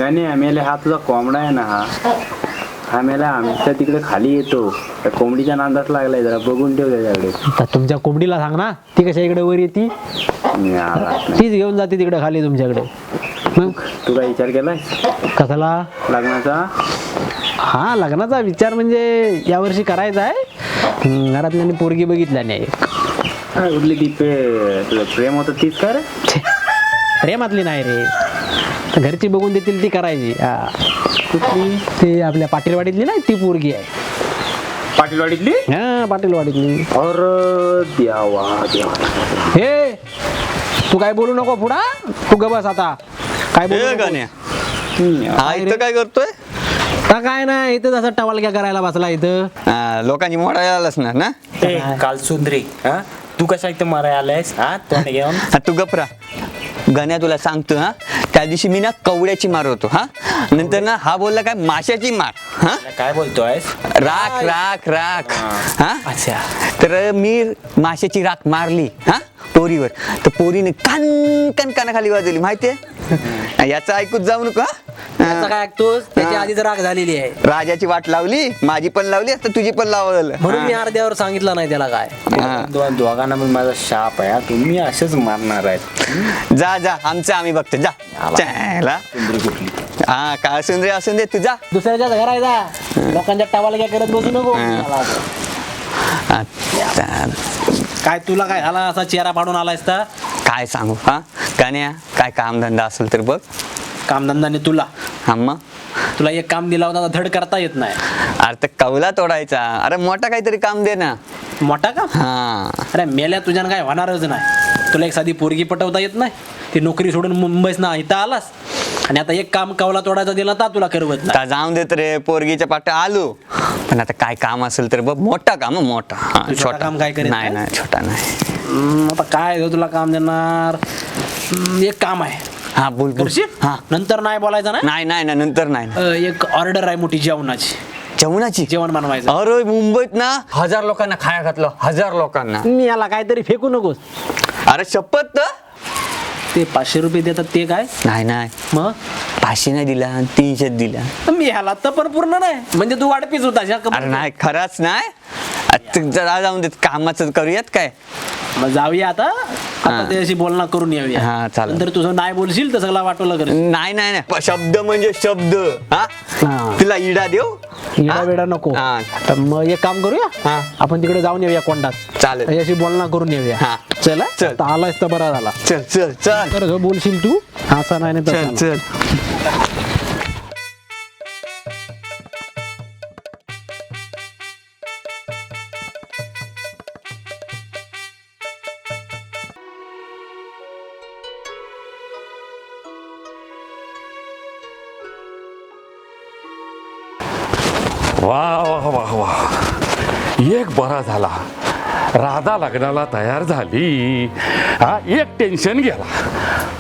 गाणे आम्हाला हा तुझा कोंबडा आहे ना हा मेला आमच्या तिकडे खाली येतो. त्या कोंबडीच्या नांदात लागलाय, जरा बघून ठेव त्याच्याकडे. तर तुमच्या कोंबडीला सांग ना, ती कशा इकडे वर येते, मी आलाच नाही. तीच घेऊन जाते तिकडे खाली तुमच्याकडे. मग तू काय विचार केलाय कसाला लग्नाचा? हा, लग्नाचा विचार म्हणजे यावर्षी करायचा आहे. घरातल्यानी पोरगी बघितल्या नाही. काय उरली ती तुझं प्रेम होतं तीच काय रे? प्रेमातली नाही रे, तर घरची बघून देतील ती करायची. हा, कुठली? ते आपल्या पाटीलवाडीतली नाही ती पोरगी आहे. पाटीलवाडीतली? हा, पाटीलवाडीतली. और देवा देवा. हे तू काय बोलू नको पुढा, तू ग बस आता. काय बोलू गाण्या हा इथं काय करतोय? काय नाही, इथं जसं टवालक्या करायला बसला इथं. लोकांची मोठा आलास ना. काल सुंदरी हा, तू कशा इथं माराय आलायस हा तोंड घेऊन? तू गपरा गण्या, तुला सांगतो हा, त्या दिवशी मी ना कवड्याची मार होतो हा, नंतर ना हा बोलला काय माशाची मार हा. काय बोलतोयस? राख राख राख हा. अच्छा, तर मी माशाची राख मारली हा पोरीवर, तर पोरीने कान कानाखाली वाजवली माहितीये. याचं ऐकूच जाऊ नका. त्याचा काय ऐकतोस, त्याची आधीच राग झालेली आहे. राजाची वाट लावली, माझी पण लावली, आता तुझी पण लावल. म्हणून मी अर्ध्यावर सांगितलं नाही त्याला काय. दोघांना पण माझा शाप आहे, तुम्ही असेच मारणार आहेत. जा जा, आमचं आम्ही बघतो जा. चला. हा, काय असून रे असून दे, तू जा. दुसऱ्याच्या घरात जा, लोकांच्या टवालक्या करत बसू नको. काय तुला काय झाला, असा चेहरा पाडून आलायस तर? काय सांगू हा गाण्या, काय कामधंदा असेल तर बघ. कामधंदाने तुला अम्मा तुला एक काम दिला होता, धड करता येत नाही. अरे तर कवला तोडायचा, अरे मोठा काहीतरी काम दे ना. मोठा काम? हा. अरे मेल्या तुझ्यानं काय होणारच नाही. तुला एक साधी पोरगी पटवता येत नाही, ती नोकरी सोडून मुंबईस ना इथं आलास, आणि आता एक काम कवला तोडायचा दिला तर तुला करवत नाही. आता जाऊन देत रे, पोरगीच्या पाट्या आलो, पण आता काय काम असेल तर बघ, मोठा काम मोठा. हा, तू छोटा काम काय करीत नाही काय? नाही, छोटा नाही. आता काय तुला काम देणार? एक काम आहे. हा बोल बोल. करशील? हा, नंतर नाही बोलायचं ना. नाही नाही ना, नंतर नाही. एक ऑर्डर आहे मोठी जेवणाची, जेवणाची? जेवण बनवायचं. अरे मुंबईत ना 1000 लोकांना खाया घातलं, 1000 लोकांना. मी याला काहीतरी फेकू नकोस. अरे शपथ. ते 500 रुपये देतात ते काय? नाही नाही, मग 500 नाही दिला, 300 दिला. मी ह्याला तर पण पूर्ण नाही, म्हणजे तू वाढपीच होता. अरे नाही, खरंच नाही. जरा जाऊन देत, कामाचं करूयात काय. मग जाऊया आता त्याशी बोलणं करून येऊया. हा, चालेल. नंतर तुझं नाही बोलशील तर सगळं वाटवलं कर. नाही नाही नाही, शब्द म्हणजे शब्द. हा, तिला इडा देऊ. येडा वेडा नको. हा. तर मग एक काम करूया, हा. आपण तिकडे जाऊन येऊया कोंडात. चालेल. त्याच्याशी बोलणं करून येऊया. हा. चला चल. आता आलायस तर बरा झाला. चल चल चल तर बोलशील तू, असा नाही ना तसा चल नाही. चल. वा वा वा वा, एक बरा झाला, राधा लग्नाला तयार झाली. हा, एक टेन्शन गेला.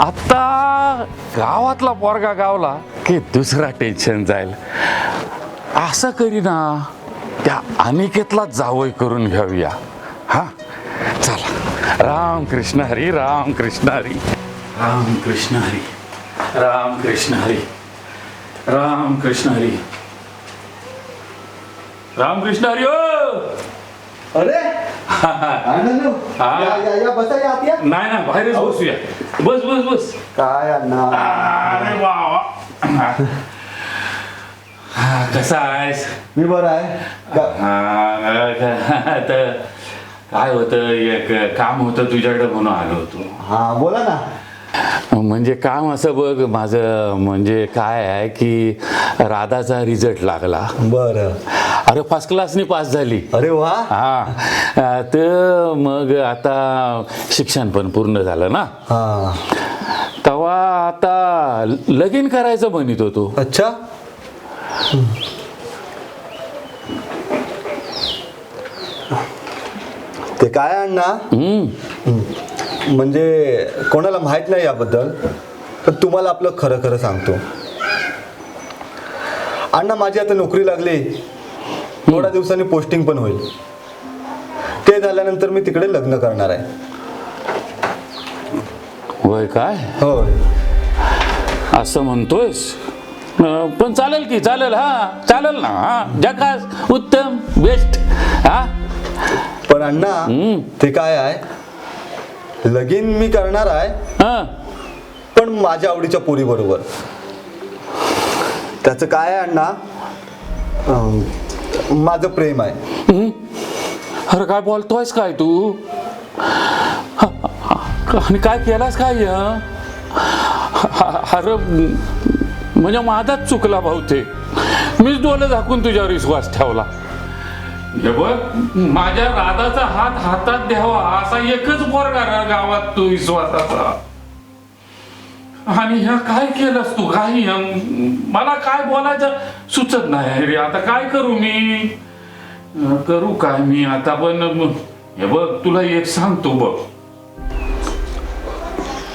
आता गावातला पोरगा गावला की दुसरा टेन्शन जाईल. असं करीना, त्या अनिकेतला जावई करून घेऊया. हा, चला. राम कृष्ण हरी, राम कृष्ण हरी, राम कृष्ण हरी, राम कृष्ण हरी, राम कृष्ण हरी, रामकृष्ण हरी. ओ अरे हा. बसा या आत या. नाही ना, बाहेरच बसूया. बस बस बस. काय अण्णा, अरे वा वा. कसा आहेस? मी बरा आहे. तर काय होतं, एक काम होतं तुझ्याकडे म्हणून आलो होतो. हा बोला ना. म्हणजे काम असं बघ, माझं म्हणजे काय आहे की राधाचा रिझल्ट लागला. बरं. अरे फर्स्ट क्लासनी पास झाली. अरे वा. हा, तर मग आता शिक्षण पण पूर्ण झालं ना. हा. तेव्हा आता लगीन करायचं म्हणत होतो. अच्छा. ते काय अण्णा, म्हणजे कोणाला माहित नाही याबद्दल, पण तुम्हाला आपलं खरं खरं सांगतो अण्णा, माझी आता नोकरी लागली, थोड्या दिवसांनी पोस्टिंग पण होईल. ते झाल्यानंतर मी तिकडे लग्न करणार आहे. होय काय? होय. असं म्हणतोयस? पण चालेल की चालेल, हा चालेल ना, हा जकास उत्तम बेस्ट. हा पण अण्णा ते काय आहे, लगीन मी करणार आहे हा पण माझ्या आवडीच्या पोरी बरोबर. त्याचं काय आहे अण्णा, माझं प्रेम आहे. अरे काय बोलतोयस काय तू, आणि काय केलास काय? अरे म्हणजे माझाच चुकला बहुतेक, मीच डोळे झाकून तुझ्यावर विश्वास ठेवला. हे बघ, माझ्या राधाचा हात हातात द्यावा असा एकच पोरगा गावात तू विश्वासाचा, आणि ह्या काय केलंस तू? काही मला काय बोलायचं सुचत नाही रे. आता काय करू मी, करू काय मी आता? पण हे बघ, तुला एक सांगतो बघ,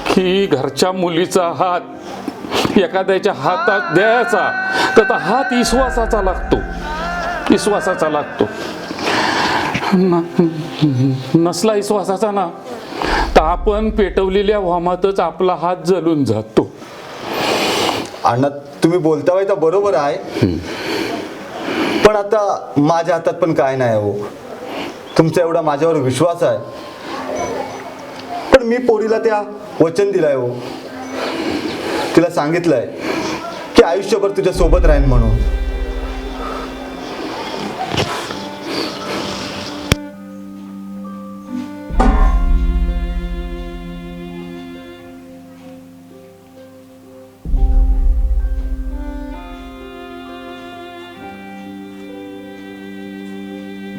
की घरच्या मुलीचा हात एखाद्याच्या हातात द्यायचा तर तो हात विश्वासाचा लागतो, विश्वासाचा लागतो. नसला विश्वासाचा ना तर आपण पेटवलेल्या वामातच आपला हात जळून जातो. अण्णा तुम्ही बोलता तर बरोबर आहे, पण आता माझ्या हातात पण काय नाही हो. तुमचा एवढा माझ्यावर विश्वास आहे, पण मी पोरीला त्या वचन दिलंय हो. तिला सांगितलंय की आयुष्यभर तुझ्या सोबत राहीन म्हणून.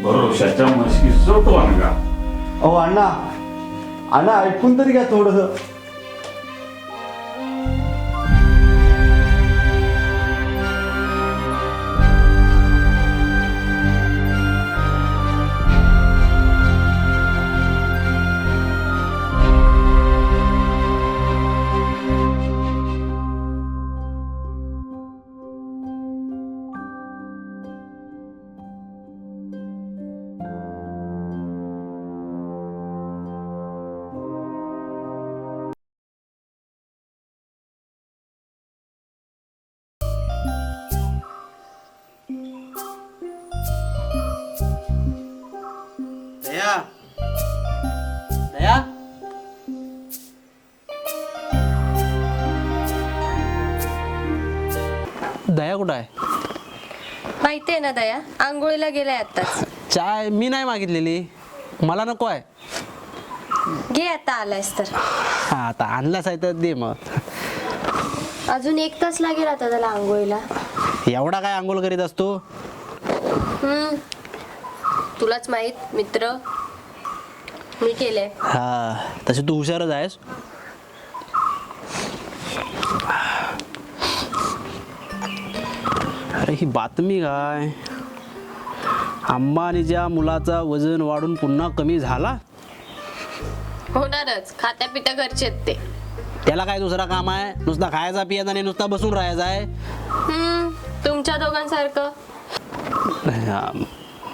भरोशाच्या म्हशी सोडतो अनगा. अहो अण्णा, अण्णा ऐकून तरी घ्या थोडस. दया, दया, दया कुठं आहे? माहितीये ना दया, आंघोळीला गेलाय आताच. चाय मी नाही मागितलेली, मला नको आहे. घे आता आलायस तर. हा आता आणलाच आहे तर दे मग. अजून 1 तास लागेल आता त्याला आंघोळीला. एवढा काय आंघोळ करीत असतो? तुलाच माहित मित्र, मी केले. हा तशी तू हुशारच आहेस. अरे ही बातमी काय, अंबानीच्या मुलाचा वजन वाढून पुन्हा कमी झाला? होणारच, खात्या पित्या घरचे आहेत ते. त्याला काय दुसरा काम आहे? नुसता खायचा पियाचा आणि नुसता बसून राहायचा आहे? तुमच्या दोघांसारखं.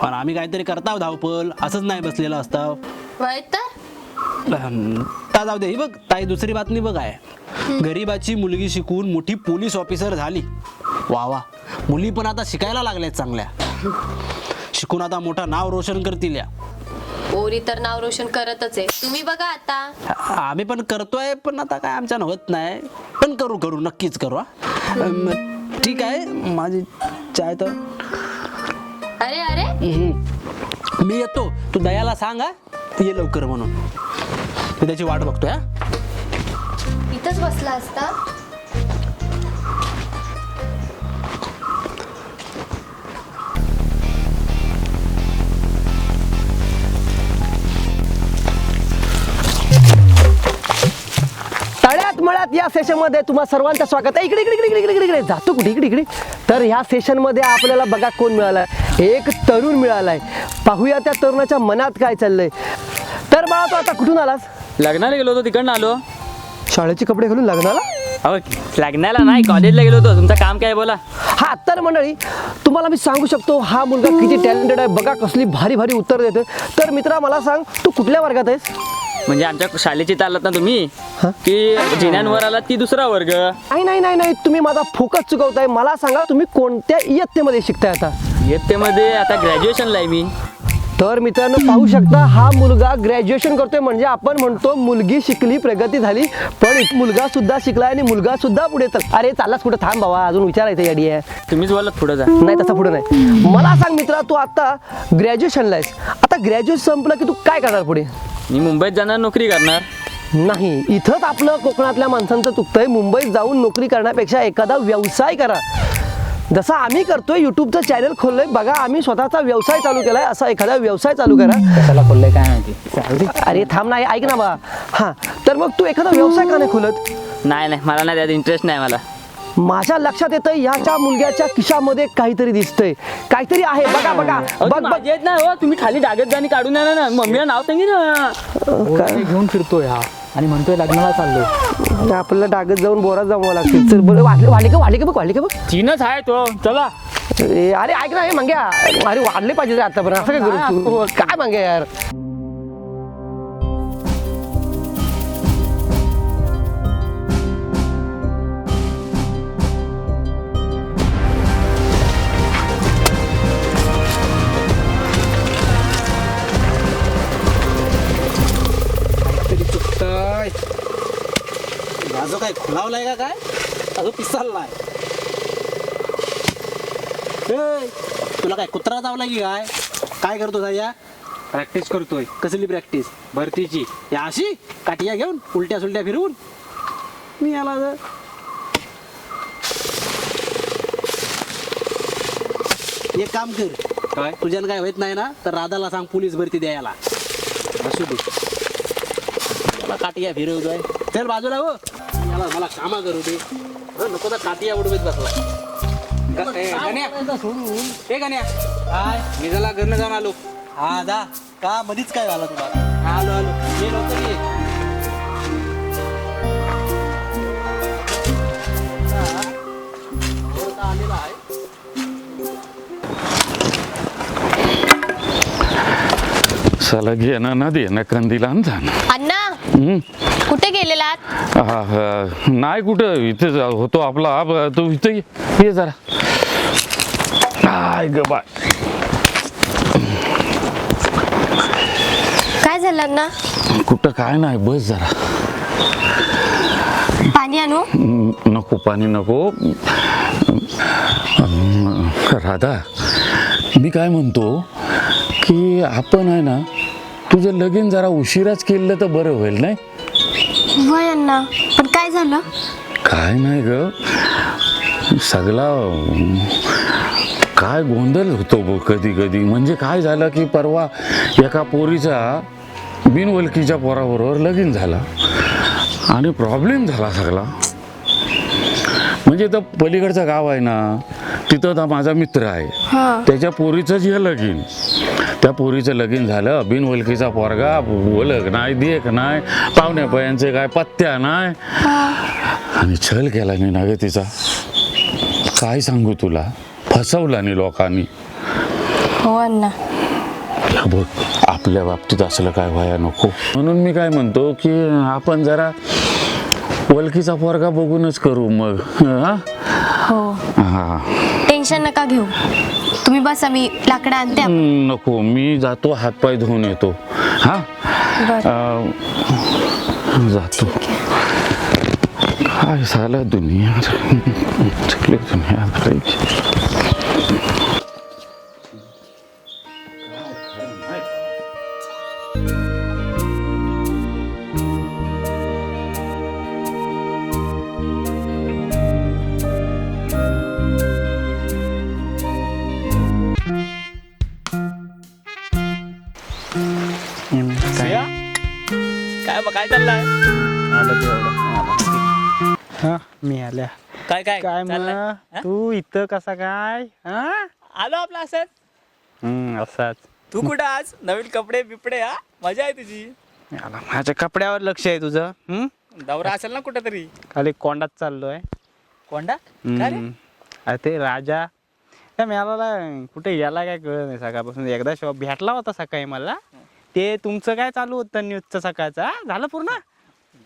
पण आम्ही काहीतरी करताव धावपल, असंच नाही बसलेलं असताव. माहित तर जाऊ दे. ही बघ ताई, दुसरी बातमी बघ आहे, गरीबाची मुलगी शिकून मोठी पोलीस ऑफिसर झाली. वा वा, मुली पण आता शिकायला लागल्यात चांगल्या, शिकून आता मोठा नाव रोशन करतील. या पोरी तर नाव रोशन करतच आहे. तुम्ही बघा आता. आम्ही पण करतोय, पण आता काय आमच्यानं होत नाही. पण करू करू नक्कीच करू. ठीक आहे, माझी चाय तर. अरे अरे, मी येतो, तू दयाला सांगा ये लवकर म्हणून. मी त्याची वाट बघतोय. इथंच बसला असता. तळ्यात मळ्यात या सेशनमध्ये तुम्हा सर्वांचं स्वागत आहे. इकडे इकडे इकडे इकडे इकडे इकडे जातो कुठे, इकडे इकडे. तर ह्या सेशनमध्ये आपल्याला बघा कोण मिळालाय, एक तरुण मिळालाय. पाहूया त्या तरुणाच्या मनात काय चाललंय. तर बाळा, तू आता कुठून आलास? लग्नाला गेलो होतो, तिकडनं आलो. शाळेचे कपडे घालून लग्नाला? अहो लग्नाला नाही, कॉलेजला गेलो होतो. तुमचं काम काय बोला. हा तर मंडळी, तुम्हाला मी सांगू शकतो हा मुलगा किती टॅलेंटेड आहे. बघा कसली भारी भारी उत्तर देतोय. तर मित्रा, मला सांग, तू कुठल्या वर्गात आहेस? म्हणजे आमच्या शाळेची चालत ना तुम्ही की जिन्यांवर आलात की दुसरा वर्ग? नाही नाही नाही नाही, तुम्ही माझा फोकस चुकवताय. मला सांगा तुम्ही कोणत्या इयत्तेमध्ये शिकताय आता? इयत्तेमध्ये आता ग्रॅज्युएशनला आहे मी. तर मित्रांनो पाहू शकता, हा मुलगा ग्रॅज्युएशन करतोय. म्हणजे आपण म्हणतो मुलगी शिकली प्रगती झाली, पण मुलगा सुद्धा शिकलाय आणि मुलगा सुद्धा पुढे चल. अरे चाललास कुठं? थांब बाबा, अजून विचारायचं याडी आहे. तुम्हीच बोलत पुढे जा. नाही तसं पुढे नाही. मला सांग मित्रा, तू आता ग्रॅज्युएशनला आहेस. आता ग्रॅज्युएशन संपलं की तू काय करणार पुढे? मी मुंबईत जाणार, नोकरी करणार. नाही, इथंच आपलं कोकणातल्या माणसांचं चुकतंय. मुंबईत जाऊन नोकरी करण्यापेक्षा एखादा व्यवसाय करा. जसं आम्ही करतोय, युट्यूबचं चॅनल खोललंय बघा, आम्ही स्वतःचा व्यवसाय चालू केलाय. असा एखादा व्यवसाय चालू करा. कशाला खोललंय काय माहिती. अरे थांब ना, ऐक ना बा. हां, तर मग तू एखादा व्यवसाय का नाही खोलत? नाही मला नाही, त्यात इंटरेस्ट नाही मला. माझ्या लक्षात येतंय ह्याच्या मुलग्याच्या खिशामध्ये काहीतरी दिसतंय, काहीतरी आहे. बघा बघा, बघ बघ. येत नाही हो, तुम्ही खाली डागेत जाणी काढून येणार ना. मम्मीला नाव सांगी ना. घेऊन फिरतोय हा आणि म्हणतोय लग्नाला चाललोय. आपल्याला डागत जाऊन बोरात जमवावं लागतील. चल बरं, वाढले का बघ. चीनच आहे तो. चला. अरे ऐक ना, हे मंग्या, अरे वाढले पाहिजे रे आतापर्यंत. असं काय करू तू? काय मंग्या यार. माझं काय खुलावलाय का काय? अजून पिसाललाय. तुला काय कुत्रा चावला की काय करतो या? प्रॅक्टिस करतोय कसली प्रॅक्टिस? भरतीची. या अशी काटिया घेऊन उलट्या सुलट्या फिरवून मी आला जर एक काम कर. काय? तुझ्यानं काय होत नाही ना, तर राधाला सांग पोलीस भरती द्यायला. असू दे, मला काटिया फिरवतोय. चल बाजूला हो, मला कामा करू दे. नको तर काटिया उडवीत बसला. सोडून हे गाण्या काय मी जरा घरनं जाऊन आलो. हा जा. का मधीच काय झालं तुला? आलो ये लवकर ये. आलेला आहे. साला घेणं ना देणं कंदीला आणि जाणं. अण्णा कुठे गेलेलात? नाही कुठं, इथे होतो आपला. तू इथे ये जरा. काय ग बाय. काय झालं अण्णा? कुठं काय नाही, बस जरा. पाणी आणू? नको पाणी नको. राधा, मी काय म्हणतो की आपण आहे ना, तुझं लगीन जरा उशिराच केलं तर बरं होईल नाही? वय अण्णा, पण काय झालं? काय नाही ग, सगळा काय गोंधळ होतो कधी कधी. म्हणजे काय झालं की परवा एका पोरीचा बिनवलकीच्या पोराबरोबर लगीन झाला आणि प्रॉब्लेम झाला सगळा. म्हणजे तर पलीकडचं गाव आहे ना, तिथं तर माझा मित्र आहे, त्याच्या पोरीचंच हे लगीन. त्या पोरीचं लगीन झालं, बिनवलकीचा पोरगा, ओळख नाही, देख नाही, पाहुण्या पयांचे काय पत्त्या नाही, आणि छल केला नाही ना ग तिचा. काय सांगू तुला, फसवला नाही लोकांनी. हो अण्णा. बघ, आपल्या बाबतीत असलं काय व्हायला नको. म्हणून मी काय म्हणतो की आपण जरा ओळखीचा पोरगा बघूनच करू मग. हो, हा, टेन्शन नका घेऊ तुम्ही. बस आम्ही लाकडं आणते. नको, मी जातो, हातपाय धुवून येतो. हा, जातो. काय झालं दुनिया, चकली दुनिया. काय चाललंय? हा मी आल्या. काय काय चाललंय? मग तू इथं कसा काय? हा आलो आपला असं. असाच. तू कुठं आज? नवीन कपडे बिपडे? हा, मजा आहे तुझी. आला, माझ्या कपड्यावर लक्ष आहे तुझं. दौरा असेल ना कुठं तरी? खाली कोंडात चाललोय. कोंडा? काय रे? अरे ते राजा त्या मेळाला कुठे याला काय कळत नाही सकाळपासून. एकदा शॉप भेटला होता सकाळी मला, ते तुमचं काय चालू होतं न्यूजचं सकाळचं हा? झालं पूर्ण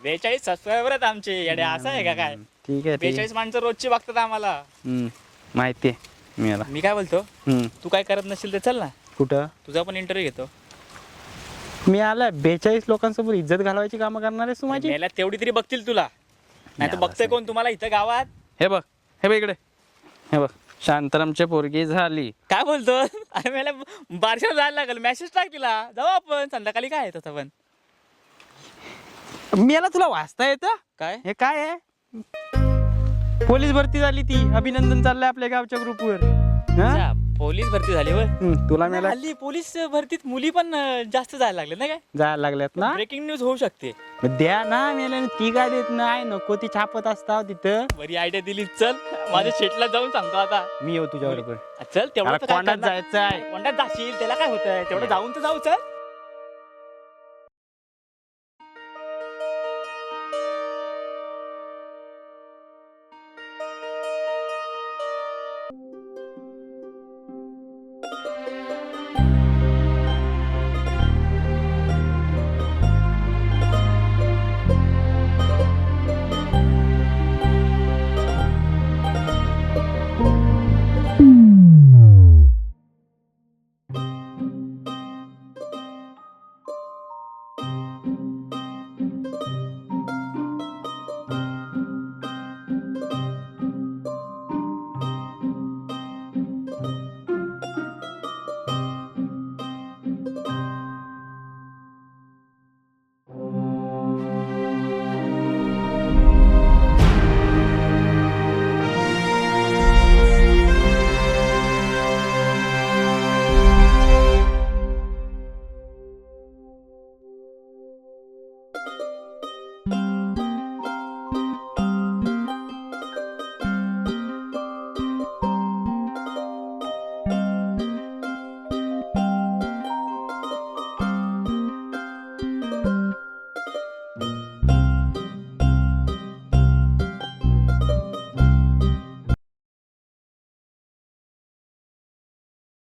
42 सबस्क्रायबर आहेत आमचे येडे असं आहे का काय ठीक आहे 42 माणसं रोजची बघतात आम्हाला माहिती आहे मला मी काय बोलतो तू काय करत नसेल तर चल ना कुठं तुझा पण इंटरव्ह्यू घेतो मी आला 42 लोकांसमोर इज्जत घालवायची कामं करणार आहेस तू माझी मेला तेवढी तरी बघतील तुला नाही तर बघतोय कोण तुम्हाला इथं गावात हे बघ इकडे हे बघ शांतारामची पोरगी झाली काय बोलतो अरे मला बारशाला जायला लागल मेसेज टाक तिला जाऊ आपण संध्याकाळी काय आहे तसं पण मला तुला वाचता येतं काय हे काय आहे पोलीस भरती झाली ती अभिनंदन चाललंय आपल्या गावच्या ग्रुपवर अच्छा, पोलीस भरती झाली होय तुला मला हल्ली पोलीस भरतीत मुली पण जास्त जायला लागले ना काय जायला लागल्यात ना ब्रेकिंग न्यूज होऊ शकते मग द्या ना मेला ती काय देत नाही नको ती छापत असता तिथं बरी आयडिया दिली चल माझ्या शेटला जाऊन सांगतो आता मी येऊ तुझ्या बरोबर चल तेवढं तर काय कोंडात करणार? जायचं आहे कोंडात जाशील त्याला काय होतंय तेवढं जाऊन तर जाऊ चल